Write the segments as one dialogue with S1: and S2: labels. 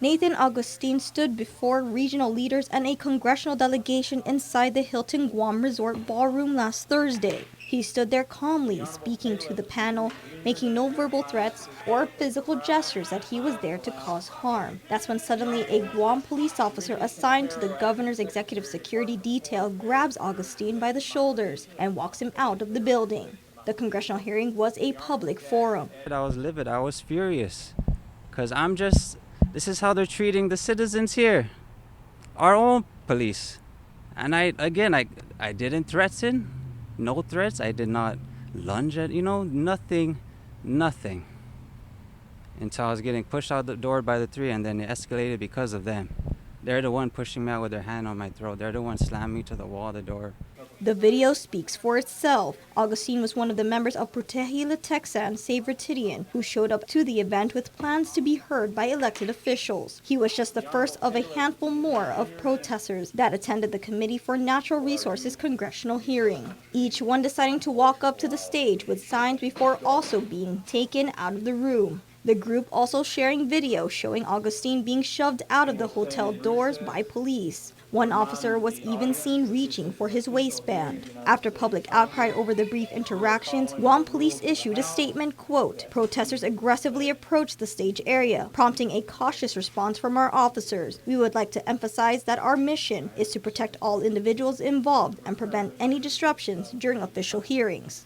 S1: Nathan Augustine stood before regional leaders and a congressional delegation inside the Hilton Guam Resort ballroom last Thursday. He stood there calmly, speaking to the panel, making no verbal threats or physical gestures that he was there to cause harm. That's when suddenly a Guam police officer assigned to the governor's executive security detail grabs Augustine by the shoulders and walks him out of the building. The congressional hearing was a public forum.
S2: I was livid. I was furious because this is how they're treating the citizens here, our own police. And I didn't threaten, no threats. I did not lunge at, nothing, until I was getting pushed out the door by the three, and then it escalated because of them. They're the one pushing me out with their hand on my throat. They're the one slamming me to the wall, the door.
S1: The video speaks for itself. Augustine was one of the members of Protehi Texan Save Retidian who showed up to the event with plans to be heard by elected officials. He was just the first of a handful more of protesters that attended the Committee for Natural Resources congressional hearing, each one deciding to walk up to the stage with signs before also being taken out of the room. The group also sharing video showing Augustine being shoved out of the hotel doors by police. One officer was even seen reaching for his waistband. After public outcry over the brief interactions, Guam Police issued a statement, quote, "Protesters aggressively approached the stage area, prompting a cautious response from our officers. We would like to emphasize that our mission is to protect all individuals involved and prevent any disruptions during official hearings."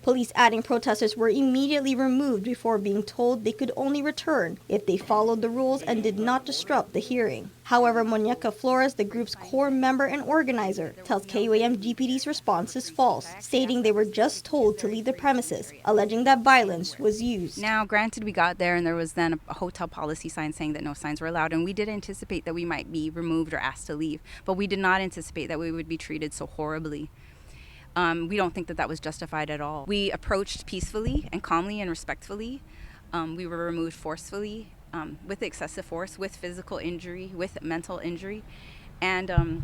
S1: Police adding protesters were immediately removed before being told they could only return if they followed the rules and did not disrupt the hearing. However, Muñeca Flores, the group's core member and organizer, tells KUAM GPD's response is false, stating they were just told to leave the premises, alleging that violence was used.
S3: Now, granted, we got there and there was then a hotel policy sign saying that no signs were allowed, and we did anticipate that we might be removed or asked to leave, but we did not anticipate that we would be treated so horribly. We don't think that that was justified at all. We approached peacefully and calmly and respectfully. We were removed forcefully, with excessive force, with physical injury, with mental injury, and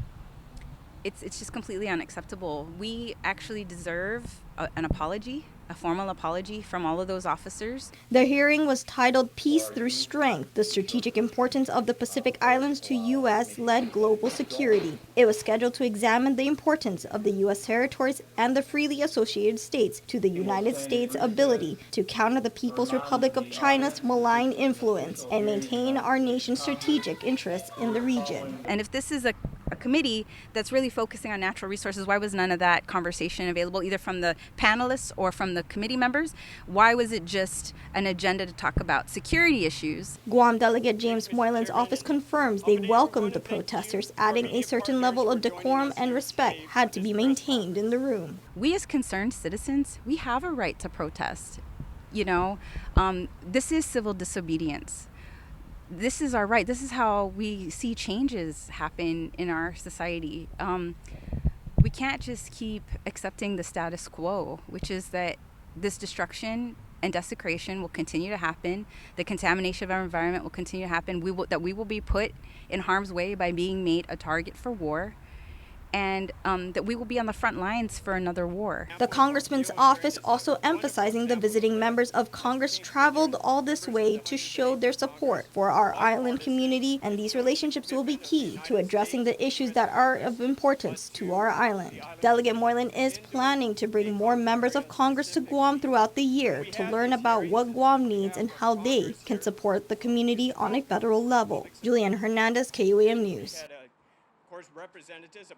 S3: it's just completely unacceptable. We actually deserve an apology, a formal apology from all of those officers.
S1: The hearing was titled Peace Through Strength, the Strategic Importance of the Pacific Islands to U.S.-Led Global Security. It was scheduled to examine the importance of the U.S. territories and the freely associated states to the United States' ability to counter the People's Republic of China's malign influence and maintain our nation's strategic interests in the region.
S3: And if this is a committee that's really focusing on natural resources, why was none of that conversation available either from the panelists or from the committee members? Why was it just an agenda to talk about security issues?
S1: Guam Delegate James Moylan's office confirms they welcomed the protesters, adding a certain level of decorum and respect had to be maintained in the room.
S3: We as concerned citizens, we have a right to protest. This is civil disobedience. This is our right. This is how we see changes happen in our society. We can't just keep accepting the status quo, which is that this destruction and desecration will continue to happen. The contamination of our environment will continue to happen. We will be put in harm's way by being made a target for war, and that we will be on the front lines for another war.
S1: The congressman's office also emphasizing the visiting members of Congress traveled all this way to show their support for our island community, and these relationships will be key to addressing the issues that are of importance to our island. Delegate Moylan is planning to bring more members of Congress to Guam throughout the year to learn about what Guam needs and how they can support the community on a federal level. Juliana Hernandez, KUAM News.
S4: Representatives